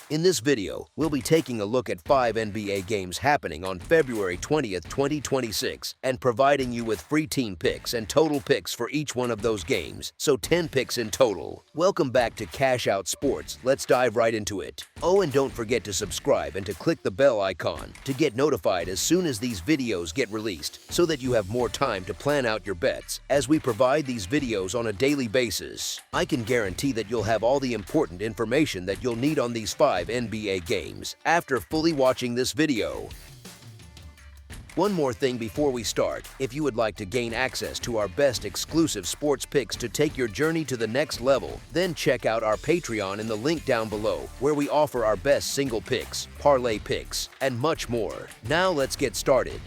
In this video, we'll be taking a look at 5 NBA games happening on February 20th, 2026, and providing you with free team picks and total picks for each one of those games, so 10 picks in total. Welcome back to Cash Out Sports. Let's dive right into it. Oh, and don't forget to subscribe and to click the bell icon to get notified as soon as these videos get released, so that you have more time to plan out your bets as we provide these videos on a daily basis. I can guarantee that you'll have all the important information that you'll need on these 5 NBA games after fully watching this video. One more thing before we start: if you would like to gain access to our best exclusive sports picks to take your journey to the next level, then check out our Patreon in the link down below, where we offer our best single picks, parlay picks, and much more. Now let's get started.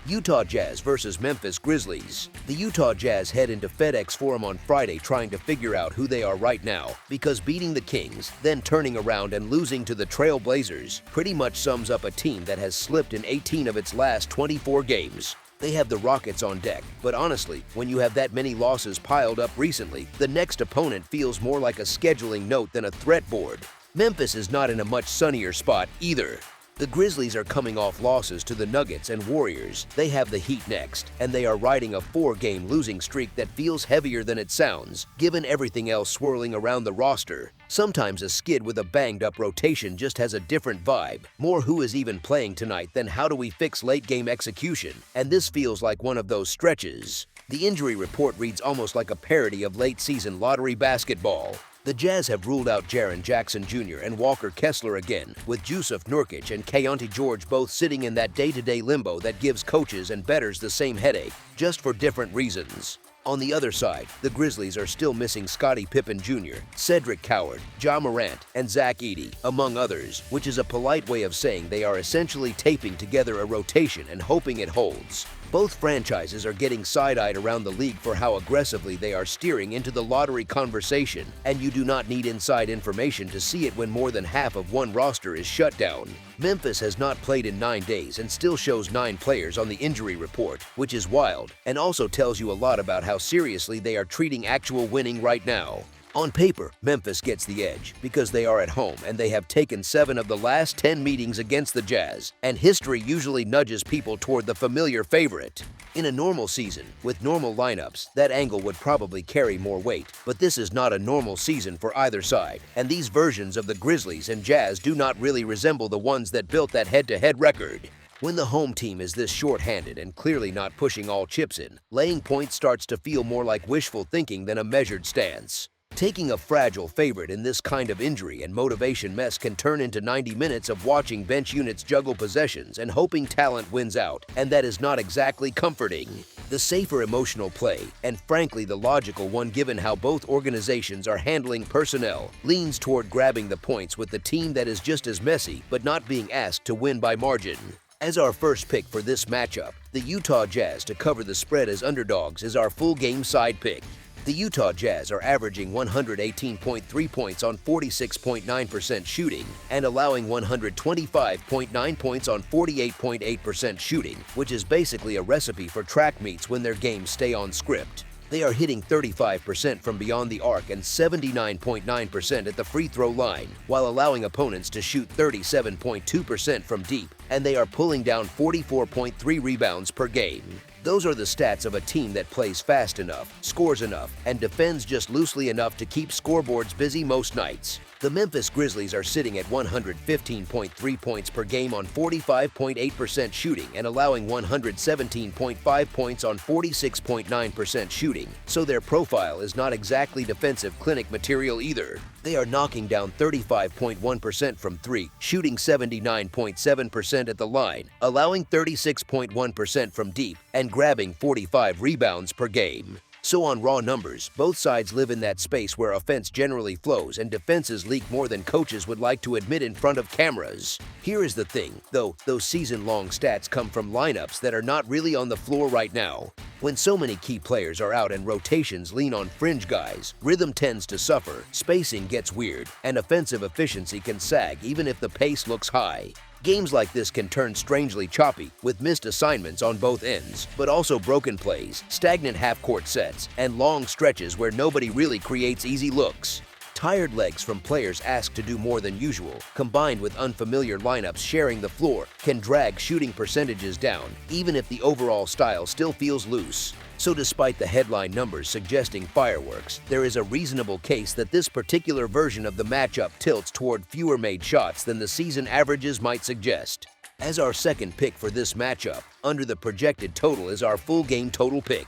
Utah Jazz versus Memphis Grizzlies. The Utah Jazz head into FedEx Forum on Friday trying to figure out who they are right now, because beating the Kings, then turning around and losing to the Trail Blazers pretty much sums up a team that has slipped in 18 of its last 24 games. They have the Rockets on deck, but honestly, when you have that many losses piled up recently, the next opponent feels more like a scheduling note than a threat board. Memphis is not in a much sunnier spot either. The Grizzlies are coming off losses to the Nuggets and Warriors. They have the Heat next, and they are riding a 4-game losing streak that feels heavier than it sounds, given everything else swirling around the roster. Sometimes a skid with a banged-up rotation just has a different vibe. More who is even playing tonight than how do we fix late-game execution, and this feels like one of those stretches. The injury report reads almost like a parody of late-season lottery basketball. The Jazz have ruled out Jaren Jackson Jr. and Walker Kessler again, with Jusuf Nurkic and Keyonte George both sitting in that day-to-day limbo that gives coaches and bettors the same headache, just for different reasons. On the other side, the Grizzlies are still missing Scottie Pippen Jr., Cedric Coward, Ja Morant, and Zach Edey, among others, which is a polite way of saying they are essentially taping together a rotation and hoping it holds. Both franchises are getting side-eyed around the league for how aggressively they are steering into the lottery conversation, and you do not need inside information to see it when more than half of one roster is shut down. Memphis has not played in 9 days and still shows 9 players on the injury report, which is wild, and also tells you a lot about how seriously they are treating actual winning right now. On paper, Memphis gets the edge because they are at home and they have taken 7 of the last 10 meetings against the Jazz, and history usually nudges people toward the familiar favorite. In a normal season, with normal lineups, that angle would probably carry more weight, but this is not a normal season for either side, and these versions of the Grizzlies and Jazz do not really resemble the ones that built that head-to-head record. When the home team is this short-handed and clearly not pushing all chips in, laying points starts to feel more like wishful thinking than a measured stance. Taking a fragile favorite in this kind of injury and motivation mess can turn into 90 minutes of watching bench units juggle possessions and hoping talent wins out, and that is not exactly comforting. The safer emotional play, and frankly the logical one given how both organizations are handling personnel, leans toward grabbing the points with the team that is just as messy but not being asked to win by margin. As our first pick for this matchup, the Utah Jazz to cover the spread as underdogs is our full game side pick. The Utah Jazz are averaging 118.3 points on 46.9% shooting and allowing 125.9 points on 48.8% shooting, which is basically a recipe for track meets when their games stay on script. They are hitting 35% from beyond the arc and 79.9% at the free throw line, while allowing opponents to shoot 37.2% from deep, and they are pulling down 44.3 rebounds per game. Those are the stats of a team that plays fast enough, scores enough, and defends just loosely enough to keep scoreboards busy most nights. The Memphis Grizzlies are sitting at 115.3 points per game on 45.8% shooting and allowing 117.5 points on 46.9% shooting, so their profile is not exactly defensive clinic material either. They are knocking down 35.1% from 3, shooting 79.7% at the line, allowing 36.1% from deep, and grabbing 45 rebounds per game. So on raw numbers, both sides live in that space where offense generally flows and defenses leak more than coaches would like to admit in front of cameras. Here is the thing, though, those season-long stats come from lineups that are not really on the floor right now. When so many key players are out and rotations lean on fringe guys, rhythm tends to suffer, spacing gets weird, and offensive efficiency can sag even if the pace looks high. Games like this can turn strangely choppy, with missed assignments on both ends, but also broken plays, stagnant half-court sets, and long stretches where nobody really creates easy looks. Tired legs from players asked to do more than usual, combined with unfamiliar lineups sharing the floor, can drag shooting percentages down, even if the overall style still feels loose. So despite the headline numbers suggesting fireworks, there is a reasonable case that this particular version of the matchup tilts toward fewer made shots than the season averages might suggest. As our second pick for this matchup, under the projected total is our full game total pick.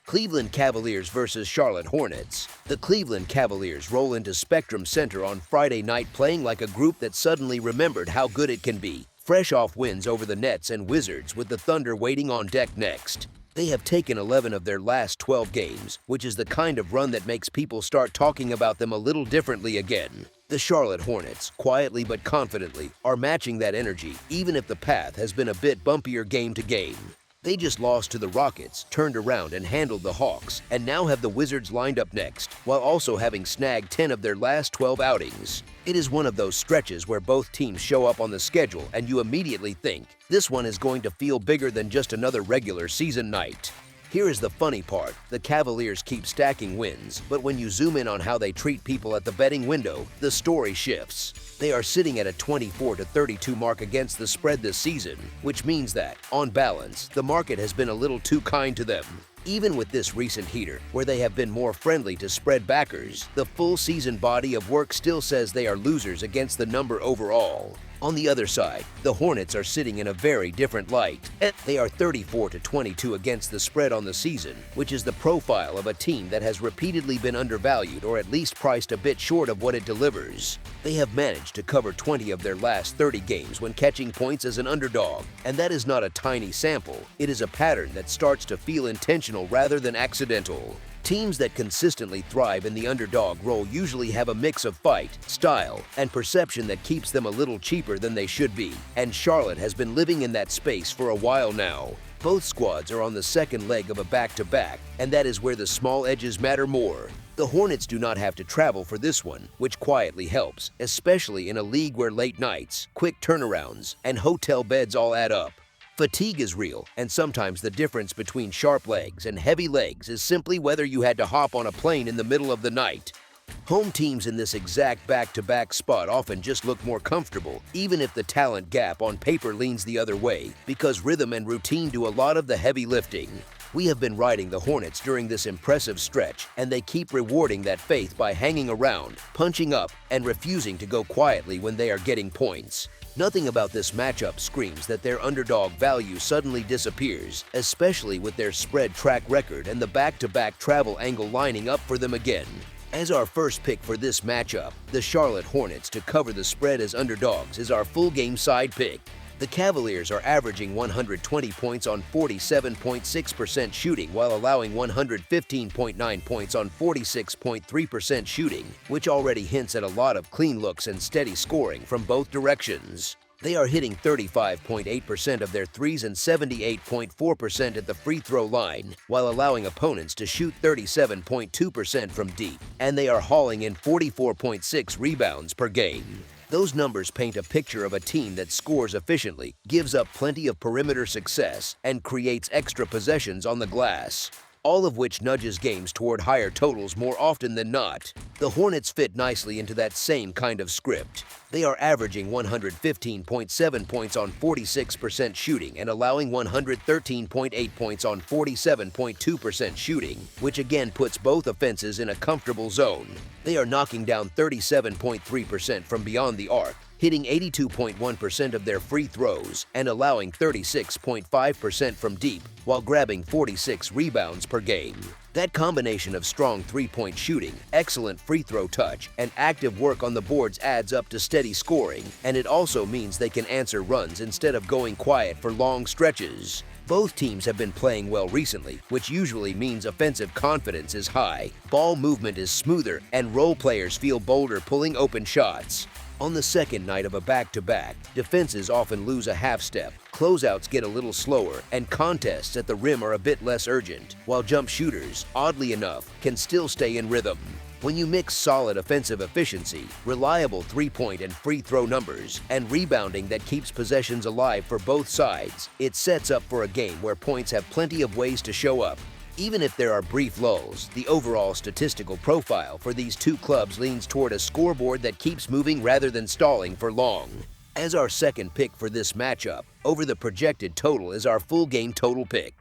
Cleveland Cavaliers versus Charlotte Hornets. The Cleveland Cavaliers roll into Spectrum Center on Friday night playing like a group that suddenly remembered how good it can be, fresh off wins over the Nets and Wizards with the Thunder waiting on deck next. They have taken 11 of their last 12 games, which is the kind of run that makes people start talking about them a little differently again. The Charlotte Hornets, quietly but confidently, are matching that energy even if the path has been a bit bumpier game to game. They just lost to the Rockets, turned around and handled the Hawks, and now have the Wizards lined up next, while also having snagged 10 of their last 12 outings. It is one of those stretches where both teams show up on the schedule and you immediately think, this one is going to feel bigger than just another regular season night. Here is the funny part, the Cavaliers keep stacking wins, but when you zoom in on how they treat people at the betting window, the story shifts. They are sitting at a 24-32 mark against the spread this season, which means that, on balance, the market has been a little too kind to them. Even with this recent heater, where they have been more friendly to spread backers, the full season body of work still says they are losers against the number overall. On the other side, the Hornets are sitting in a very different light. They are 34-22 against the spread on the season, which is the profile of a team that has repeatedly been undervalued or at least priced a bit short of what it delivers. They have managed to cover 20 of their last 30 games when catching points as an underdog, and that is not a tiny sample. It is a pattern that starts to feel intentional rather than accidental. Teams that consistently thrive in the underdog role usually have a mix of fight, style, and perception that keeps them a little cheaper than they should be, and Charlotte has been living in that space for a while now. Both squads are on the second leg of a back-to-back, and that is where the small edges matter more. The Hornets do not have to travel for this one, which quietly helps, especially in a league where late nights, quick turnarounds, and hotel beds all add up. Fatigue is real, and sometimes the difference between sharp legs and heavy legs is simply whether you had to hop on a plane in the middle of the night. Home teams in this exact back-to-back spot often just look more comfortable, even if the talent gap on paper leans the other way, because rhythm and routine do a lot of the heavy lifting. We have been riding the Hornets during this impressive stretch, and they keep rewarding that faith by hanging around, punching up, and refusing to go quietly when they are getting points. Nothing about this matchup screams that their underdog value suddenly disappears, especially with their spread track record and the back-to-back travel angle lining up for them again. As our first pick for this matchup, the Charlotte Hornets to cover the spread as underdogs is our full game side pick. The Cavaliers are averaging 120 points on 47.6% shooting while allowing 115.9 points on 46.3% shooting, which already hints at a lot of clean looks and steady scoring from both directions. They are hitting 35.8% of their threes and 78.4% at the free throw line, while allowing opponents to shoot 37.2% from deep, and they are hauling in 44.6 rebounds per game. Those numbers paint a picture of a team that scores efficiently, gives up plenty of perimeter success, and creates extra possessions on the glass, all of which nudges games toward higher totals more often than not. The Hornets fit nicely into that same kind of script. They are averaging 115.7 points on 46% shooting and allowing 113.8 points on 47.2% shooting, which again puts both offenses in a comfortable zone. They are knocking down 37.3% from beyond the arc, hitting 82.1% of their free throws and allowing 36.5% from deep, while grabbing 46 rebounds per game. That combination of strong three-point shooting, excellent free throw touch, and active work on the boards adds up to steady scoring, and it also means they can answer runs instead of going quiet for long stretches. Both teams have been playing well recently, which usually means offensive confidence is high, ball movement is smoother, and role players feel bolder pulling open shots. On the second night of a back-to-back, defenses often lose a half step, closeouts get a little slower, and contests at the rim are a bit less urgent, while jump shooters, oddly enough, can still stay in rhythm. When you mix solid offensive efficiency, reliable three-point and free throw numbers, and rebounding that keeps possessions alive for both sides, it sets up for a game where points have plenty of ways to show up. Even if there are brief lulls, the overall statistical profile for these two clubs leans toward a scoreboard that keeps moving rather than stalling for long. As our second pick for this matchup, over the projected total is our full game total pick.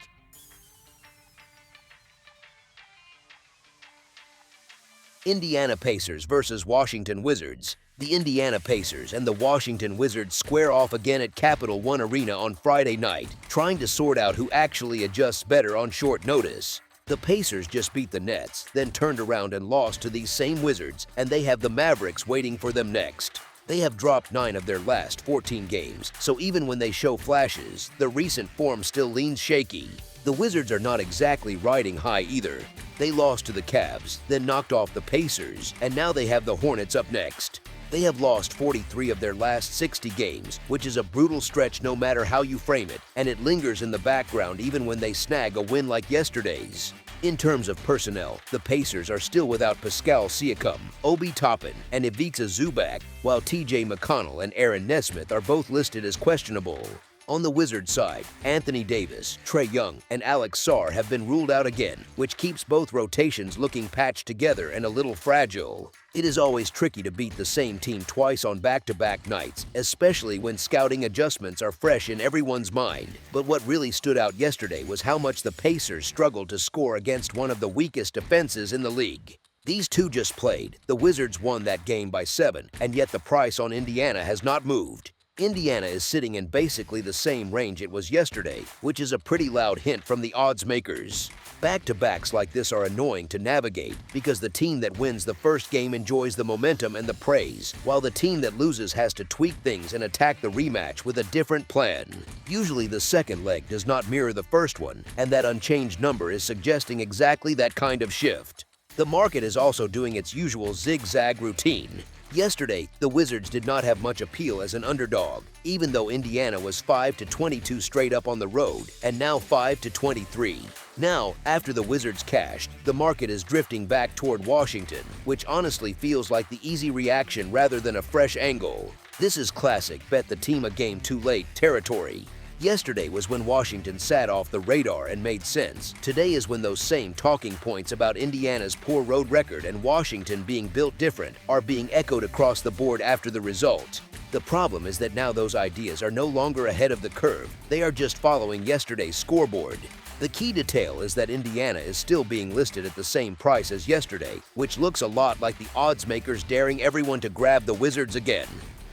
Indiana Pacers versus Washington Wizards. The Indiana Pacers and the Washington Wizards square off again at Capital One Arena on Friday night, trying to sort out who actually adjusts better on short notice. The Pacers just beat the Nets, then turned around and lost to these same Wizards, and they have the Mavericks waiting for them next. They have dropped 9 of their last 14 games, so even when they show flashes, the recent form still leans shaky. The Wizards are not exactly riding high either. They lost to the Cavs, then knocked off the Pacers, and now they have the Hornets up next. They have lost 43 of their last 60 games, which is a brutal stretch no matter how you frame it, and it lingers in the background even when they snag a win like yesterday's. In terms of personnel, the Pacers are still without Pascal Siakam, Obi Toppin, and Ivica Zubac, while TJ McConnell and Aaron Nesmith are both listed as questionable. On the Wizards side, Anthony Davis, Trae Young, and Alex Sarr have been ruled out again, which keeps both rotations looking patched together and a little fragile. It is always tricky to beat the same team twice on back-to-back nights, especially when scouting adjustments are fresh in everyone's mind. But what really stood out yesterday was how much the Pacers struggled to score against one of the weakest defenses in the league. These two just played. The Wizards won that game by 7, and yet the price on Indiana has not moved. Indiana is sitting in basically the same range it was yesterday, which is a pretty loud hint from the odds makers. Back-to-backs like this are annoying to navigate because the team that wins the first game enjoys the momentum and the praise, while the team that loses has to tweak things and attack the rematch with a different plan. Usually the second leg does not mirror the first one, and that unchanged number is suggesting exactly that kind of shift. The market is also doing its usual zigzag routine. Yesterday, the Wizards did not have much appeal as an underdog, even though Indiana was 5-22 straight up on the road, and now 5-23. Now, after the Wizards cashed, the market is drifting back toward Washington, which honestly feels like the easy reaction rather than a fresh angle. This is classic bet the team a game too late territory. Yesterday was when Washington sat off the radar and made sense. Today is when those same talking points about Indiana's poor road record and Washington being built different are being echoed across the board after the result. The problem is that now those ideas are no longer ahead of the curve, they are just following yesterday's scoreboard. The key detail is that Indiana is still being listed at the same price as yesterday, which looks a lot like the odds makers daring everyone to grab the Wizards again.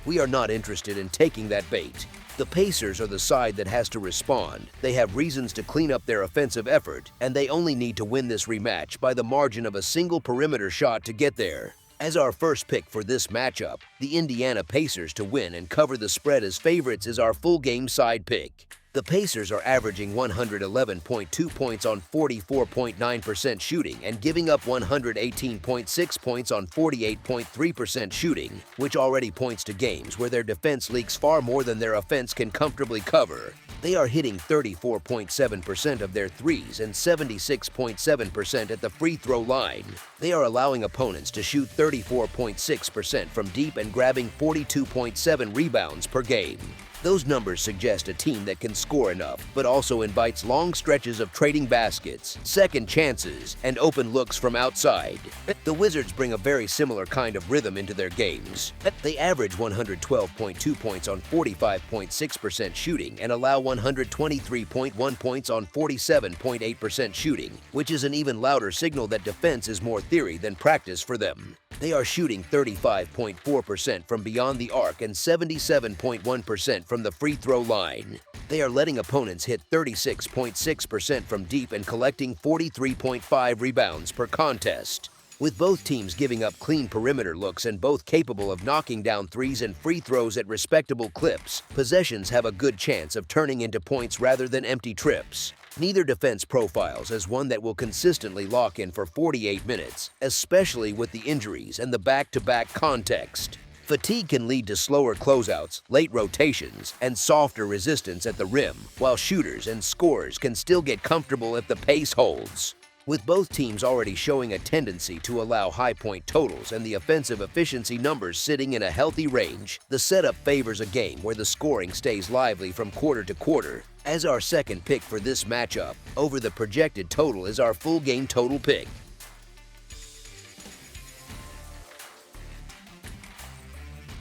We are not interested in taking that bait. The Pacers are the side that has to respond. They have reasons to clean up their offensive effort, and they only need to win this rematch by the margin of a single perimeter shot to get there. As our first pick for this matchup, the Indiana Pacers to win and cover the spread as favorites is our full game side pick. The Pacers are averaging 111.2 points on 44.9% shooting and giving up 118.6 points on 48.3% shooting, which already points to games where their defense leaks far more than their offense can comfortably cover. They are hitting 34.7% of their threes and 76.7% at the free throw line. They are allowing opponents to shoot 34.6% from deep and grabbing 42.7 rebounds per game. Those numbers suggest a team that can score enough, but also invites long stretches of trading baskets, second chances, and open looks from outside. The Wizards bring a very similar kind of rhythm into their games. They average 112.2 points on 45.6% shooting and allow 123.1 points on 47.8% shooting, which is an even louder signal that defense is more theory than practice for them. They are shooting 35.4% from beyond the arc and 77.1% from the free throw line. They are letting opponents hit 36.6% from deep and collecting 43.5 rebounds per contest. With both teams giving up clean perimeter looks and both capable of knocking down threes and free throws at respectable clips, possessions have a good chance of turning into points rather than empty trips. Neither defense profiles as one that will consistently lock in for 48 minutes, especially with the injuries and the back-to-back context. Fatigue can lead to slower closeouts, late rotations, and softer resistance at the rim, while shooters and scorers can still get comfortable if the pace holds. With both teams already showing a tendency to allow high point totals and the offensive efficiency numbers sitting in a healthy range, the setup favors a game where the scoring stays lively from quarter to quarter. As our second pick for this matchup, over the projected total is our full game total pick.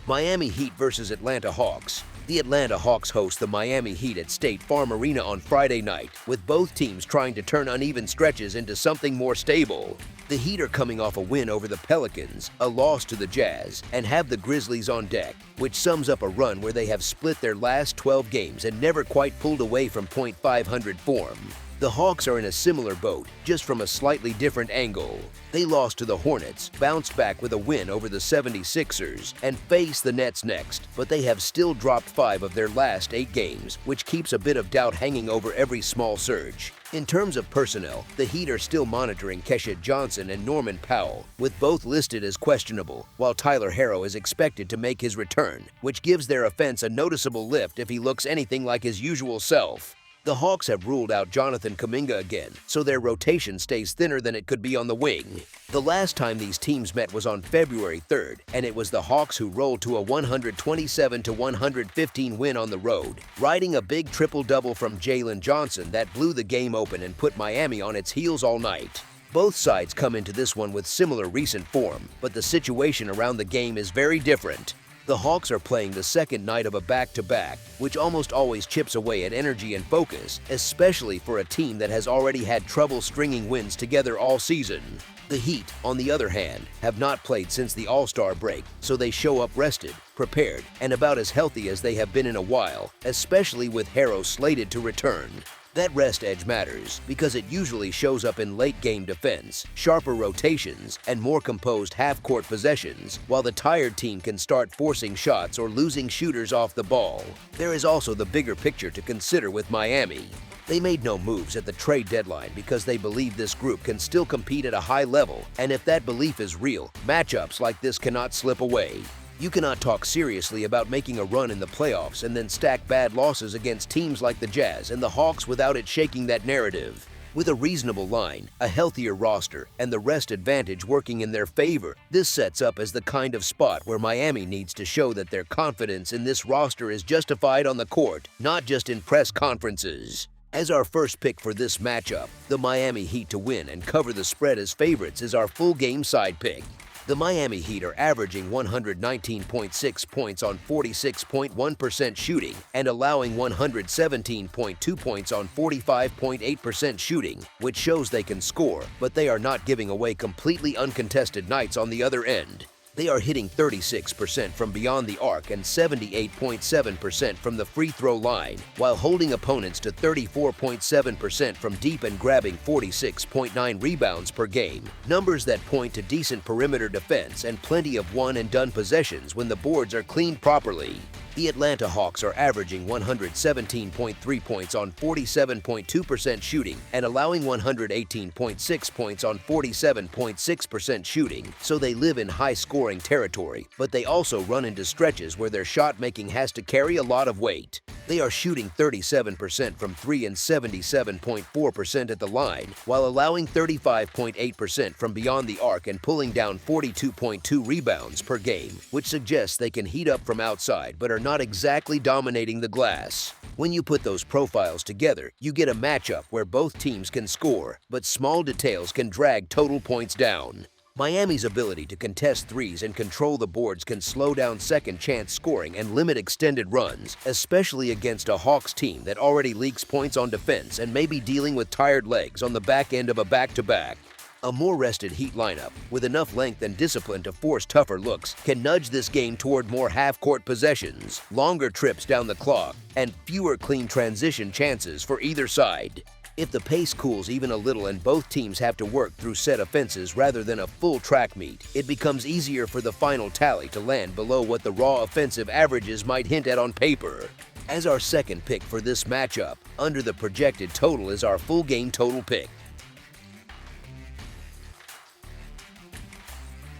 Miami Heat versus Atlanta Hawks. The Atlanta Hawks host the Miami Heat at State Farm Arena on Friday night, with both teams trying to turn uneven stretches into something more stable. The Heat are coming off a win over the Pelicans, a loss to the Jazz, and have the Grizzlies on deck, which sums up a run where they have split their last 12 games and never quite pulled away from .500 form. The Hawks are in a similar boat, just from a slightly different angle. They lost to the Hornets, bounced back with a win over the 76ers, and face the Nets next, but they have still dropped 5 of their last 8 games, which keeps a bit of doubt hanging over every small surge. In terms of personnel, the Heat are still monitoring Kesha Johnson and Norman Powell, with both listed as questionable, while Tyler Herro is expected to make his return, which gives their offense a noticeable lift if he looks anything like his usual self. The Hawks have ruled out Jonathan Kuminga again, so their rotation stays thinner than it could be on the wing. The last time these teams met was on February 3rd, and it was the Hawks who rolled to a 127-115 win on the road, riding a big triple-double from Jalen Johnson that blew the game open and put Miami on its heels all night. Both sides come into this one with similar recent form, but the situation around the game is very different. The Hawks are playing the second night of a back-to-back, which almost always chips away at energy and focus, especially for a team that has already had trouble stringing wins together all season. The Heat, on the other hand, have not played since the All-Star break, so they show up rested, prepared, and about as healthy as they have been in a while, especially with Herro slated to return. That rest edge matters because it usually shows up in late-game defense, sharper rotations, and more composed half-court possessions, while the tired team can start forcing shots or losing shooters off the ball. There is also the bigger picture to consider with Miami. They made no moves at the trade deadline because they believe this group can still compete at a high level, and if that belief is real, matchups like this cannot slip away. You cannot talk seriously about making a run in the playoffs and then stack bad losses against teams like the Jazz and the Hawks without it shaking that narrative. With a reasonable line, a healthier roster, and the rest advantage working in their favor, this sets up as the kind of spot where Miami needs to show that their confidence in this roster is justified on the court, not just in press conferences. As our first pick for this matchup, the Miami Heat to win and cover the spread as favorites is our full game side pick. The Miami Heat are averaging 119.6 points on 46.1% shooting and allowing 117.2 points on 45.8% shooting, which shows they can score, but they are not giving away completely uncontested nights on the other end. They are hitting 36% from beyond the arc and 78.7% from the free throw line, while holding opponents to 34.7% from deep and grabbing 46.9 rebounds per game, numbers that point to decent perimeter defense and plenty of one-and-done possessions when the boards are cleaned properly. The Atlanta Hawks are averaging 117.3 points on 47.2% shooting and allowing 118.6 points on 47.6% shooting, so they live in high-scoring territory, but they also run into stretches where their shot-making has to carry a lot of weight. They are shooting 37% from 3 and 77.4% at the line, while allowing 35.8% from beyond the arc and pulling down 42.2 rebounds per game, which suggests they can heat up from outside but are not exactly dominating the glass. When you put those profiles together, you get a matchup where both teams can score, but small details can drag total points down. Miami's ability to contest threes and control the boards can slow down second-chance scoring and limit extended runs, especially against a Hawks team that already leaks points on defense and may be dealing with tired legs on the back end of a back-to-back. A more rested Heat lineup, with enough length and discipline to force tougher looks, can nudge this game toward more half-court possessions, longer trips down the clock, and fewer clean transition chances for either side. If the pace cools even a little and both teams have to work through set offenses rather than a full track meet, it becomes easier for the final tally to land below what the raw offensive averages might hint at on paper. As our second pick for this matchup, under the projected total is our full game total pick.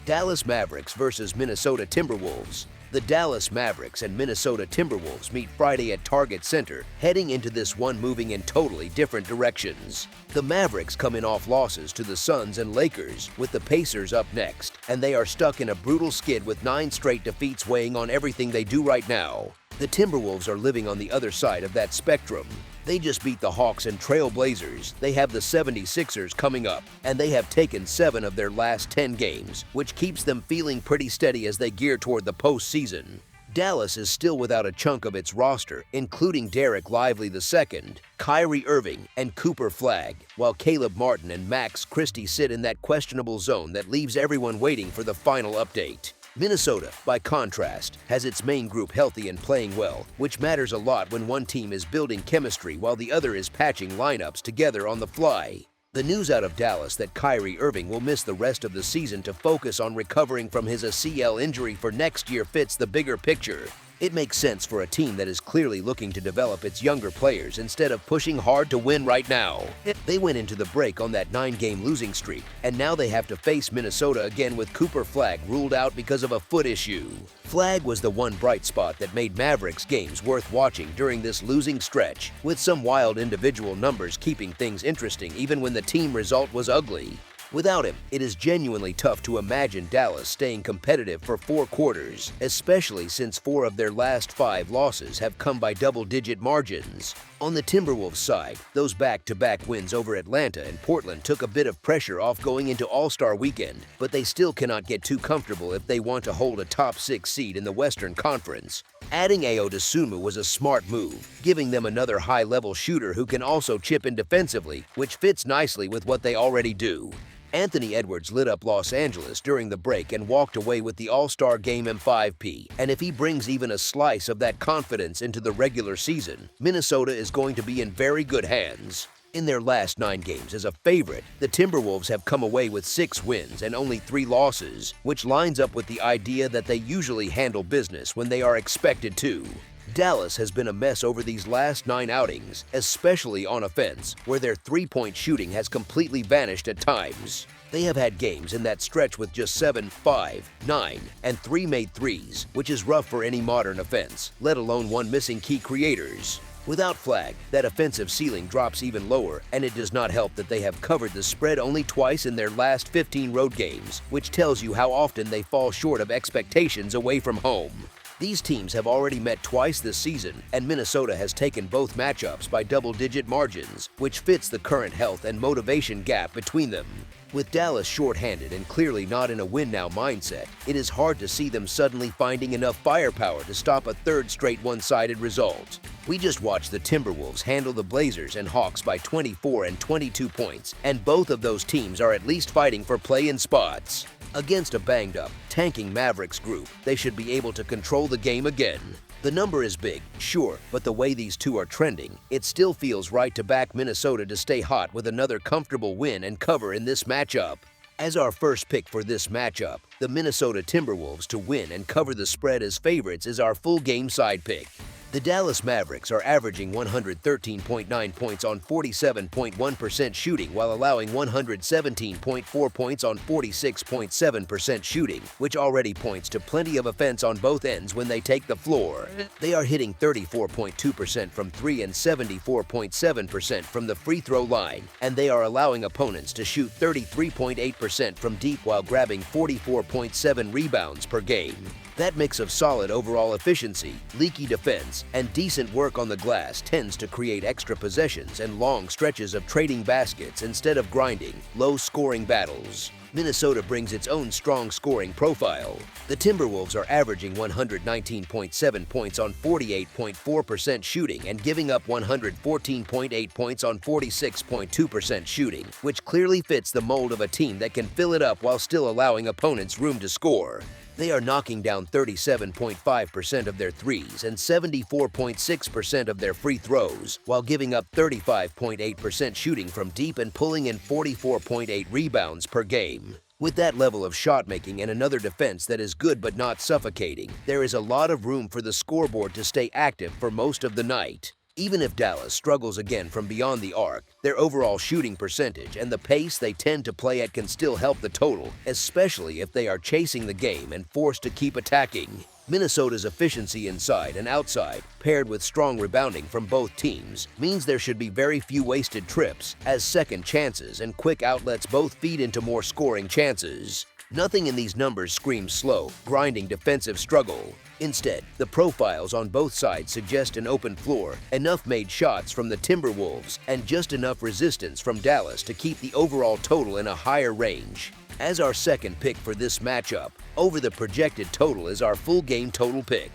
Dallas Mavericks versus Minnesota Timberwolves. The Dallas Mavericks and Minnesota Timberwolves meet Friday at Target Center, heading into this one moving in totally different directions. The Mavericks come in off losses to the Suns and Lakers, with the Pacers up next, and they are stuck in a brutal skid with 9 straight defeats weighing on everything they do right now. The Timberwolves are living on the other side of that spectrum. They just beat the Hawks and Trail Blazers. They have the 76ers coming up, and they have taken 7 of their last 10 games, which keeps them feeling pretty steady as they gear toward the postseason. Dallas is still without a chunk of its roster, including Derek Lively II, Kyrie Irving, and Cooper Flagg, while Caleb Martin and Max Christie sit in that questionable zone that leaves everyone waiting for the final update. Minnesota, by contrast, has its main group healthy and playing well, which matters a lot when one team is building chemistry while the other is patching lineups together on the fly. The news out of Dallas that Kyrie Irving will miss the rest of the season to focus on recovering from his ACL injury for next year fits the bigger picture. It makes sense for a team that is clearly looking to develop its younger players instead of pushing hard to win right now. They went into the break on that 9-game losing streak, and now they have to face Minnesota again with Cooper Flagg ruled out because of a foot issue. Flagg was the one bright spot that made Mavericks games worth watching during this losing stretch, with some wild individual numbers keeping things interesting even when the team result was ugly. Without him, it is genuinely tough to imagine Dallas staying competitive for 4 quarters, especially since 4 of their last 5 losses have come by double-digit margins. On the Timberwolves side, those back-to-back wins over Atlanta and Portland took a bit of pressure off going into All-Star Weekend, but they still cannot get too comfortable if they want to hold a top 6 seed in the Western Conference. Adding Ayo Dosunmu was a smart move, giving them another high-level shooter who can also chip in defensively, which fits nicely with what they already do. Anthony Edwards lit up Los Angeles during the break and walked away with the All-Star Game M5P, and if he brings even a slice of that confidence into the regular season, Minnesota is going to be in very good hands. In their last 9 games as a favorite, the Timberwolves have come away with 6 wins and only 3 losses, which lines up with the idea that they usually handle business when they are expected to. Dallas has been a mess over these last 9 outings, especially on offense, where their 3-point shooting has completely vanished at times. They have had games in that stretch with just 7, 5, 9, and 3 made threes, which is rough for any modern offense, let alone one missing key creators. Without Flagg, that offensive ceiling drops even lower, and it does not help that they have covered the spread only twice in their last 15 road games, which tells you how often they fall short of expectations away from home. These teams have already met twice this season, and Minnesota has taken both matchups by double-digit margins, which fits the current health and motivation gap between them. With Dallas short-handed and clearly not in a win-now mindset, it is hard to see them suddenly finding enough firepower to stop a third straight one-sided result. We just watched the Timberwolves handle the Blazers and Hawks by 24 and 22 points, and both of those teams are at least fighting for play-in spots. Against a banged-up, tanking Mavericks group, they should be able to control the game again. The number is big, sure, but the way these two are trending, it still feels right to back Minnesota to stay hot with another comfortable win and cover in this matchup. As our first pick for this matchup, the Minnesota Timberwolves to win and cover the spread as favorites is our full game side pick. The Dallas Mavericks are averaging 113.9 points on 47.1% shooting while allowing 117.4 points on 46.7% shooting, which already points to plenty of offense on both ends when they take the floor. They are hitting 34.2% from 3 and 74.7% from the free throw line, and they are allowing opponents to shoot 33.8% from deep while grabbing 44.7 rebounds per game. That mix of solid overall efficiency, leaky defense, and decent work on the glass tends to create extra possessions and long stretches of trading baskets instead of grinding, low-scoring battles. Minnesota brings its own strong scoring profile. The Timberwolves are averaging 119.7 points on 48.4% shooting and giving up 114.8 points on 46.2% shooting, which clearly fits the mold of a team that can fill it up while still allowing opponents room to score. They are knocking down 37.5% of their threes and 74.6% of their free throws, while giving up 35.8% shooting from deep and pulling in 44.8 rebounds per game. With that level of shot making and another defense that is good but not suffocating, there is a lot of room for the scoreboard to stay active for most of the night. Even if Dallas struggles again from beyond the arc, their overall shooting percentage and the pace they tend to play at can still help the total, especially if they are chasing the game and forced to keep attacking. Minnesota's efficiency inside and outside, paired with strong rebounding from both teams, means there should be very few wasted trips, as second chances and quick outlets both feed into more scoring chances. Nothing in these numbers screams slow, grinding defensive struggle. Instead, the profiles on both sides suggest an open floor, enough made shots from the Timberwolves, and just enough resistance from Dallas to keep the overall total in a higher range. As our second pick for this matchup, over the projected total is our full game total pick.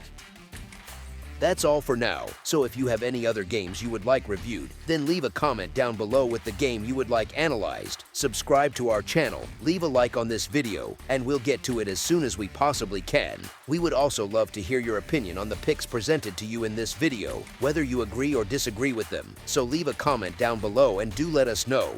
That's all for now, so if you have any other games you would like reviewed, then leave a comment down below with the game you would like analyzed, subscribe to our channel, leave a like on this video, and we'll get to it as soon as we possibly can. We would also love to hear your opinion on the picks presented to you in this video, whether you agree or disagree with them, so leave a comment down below and do let us know.